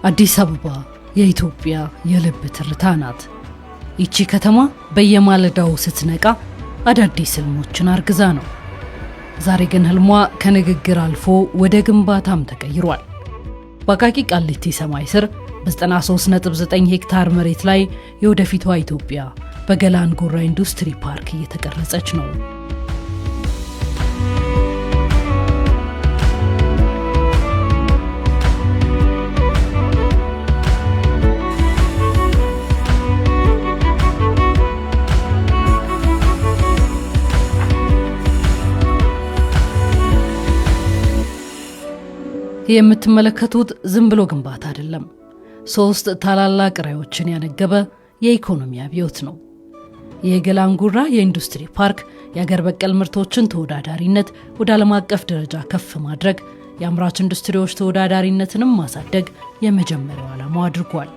አዲስ አበባ የኢትዮጵያ የልብ ትርታ ናት። ይቺ ከተማ በየማለዳው ስትነቃ አዳዲስ ህልሞችን አርግዛ ነው። ዛሬ ግን ህልሟ ከንግግር አልፎ ወደ ግንባታም ተቀይሯል። በአቃቂ ቃሊቲ ሰማይ ስር በ93.9 ሄክታር መሬት ላይ የወደፊቷ ኢትዮጵያ በገላን ጉራ ኢንዱስትሪ ፓርክ እየተቀረጸች ነው። የምትመለከቱት ዝም ብሎ ግንባታ አይደለም። 3 ታላላቅ ራዕዮችን ያነገበ የኢኮኖሚ አብዮት ነው። የገላን ጉራ የኢንዱስትሪ ፓርክ የአገር በቀል ምርቶችን ተወዳዳሪነት ወደ ዓለም አቀፍ ደረጃ ከፍ ማድረግ፣ የአምራች ኢንዱስትሪዎች ተወዳዳሪነትንም ማሳደግ የመጀመሪያው ዓላማው አድርጓል።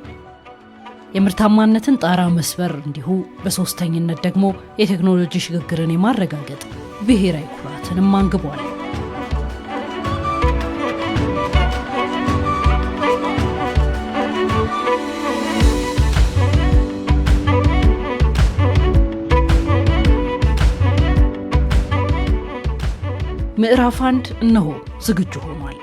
የምርታማነትን ጣራ መስበር፣ እንዲሁ በሶስተኝነት ደግሞ የቴክኖሎጂ ሽግግርን የማረጋገጥ ብሔራዊ ኩራትንም አንግቧል። ምዕራፍ 1 እነሆ ዝግጁ ሆኗል።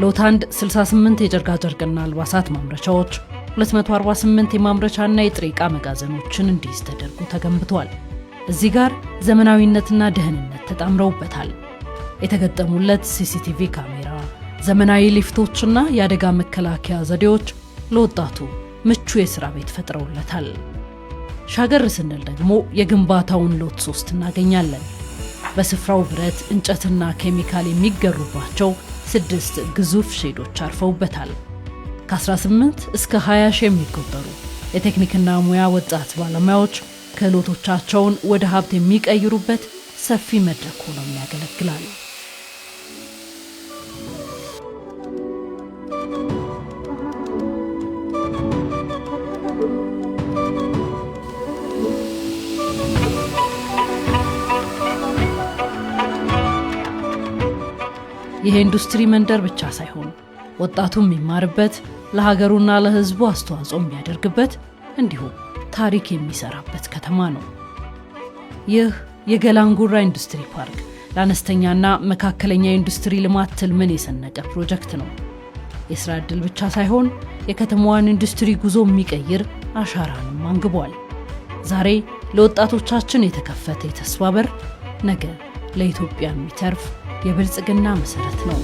ሎት 1 68 የጨርቃጨርቅና አልባሳት ማምረቻዎች፣ 248 የማምረቻና የጥሬ ዕቃ መጋዘኖችን እንዲይዝ ተደርጎ ተገንብቷል። እዚህ ጋር ዘመናዊነትና ደህንነት ተጣምረውበታል። የተገጠሙለት ሲሲቲቪ ካሜራ፣ ዘመናዊ ሊፍቶችና የአደጋ መከላከያ ዘዴዎች ለወጣቱ ምቹ የሥራ ቤት ፈጥረውለታል። ሻገር ስንል ደግሞ የግንባታውን ሎት 3 እናገኛለን። በስፍራው ብረት፣ እንጨትና ኬሚካል የሚገሩባቸው 6 ግዙፍ ሼዶች አርፈውበታል። ከ18 እስከ 20 ሺህ የሚቆጠሩ የቴክኒክና ሙያ ወጣት ባለሙያዎች ክህሎቶቻቸውን ወደ ሀብት የሚቀይሩበት ሰፊ መድረክ ሆኖ ያገለግላል። ይሄ ኢንዱስትሪ መንደር ብቻ ሳይሆን ወጣቱ የሚማርበት፣ ለሀገሩና ለሕዝቡ አስተዋጽኦ የሚያደርግበት፣ እንዲሁም ታሪክ የሚሰራበት ከተማ ነው። ይህ የገላን ጉራ ኢንዱስትሪ ፓርክ ለአነስተኛና መካከለኛ የኢንዱስትሪ ልማት ትልምን የሰነቀ ፕሮጀክት ነው። የሥራ ዕድል ብቻ ሳይሆን የከተማዋን ኢንዱስትሪ ጉዞ የሚቀይር አሻራንም አንግቧል። ዛሬ ለወጣቶቻችን የተከፈተ የተስፋ በር፣ ነገ ለኢትዮጵያ የሚተርፍ የብልጽግና መሰረት ነው።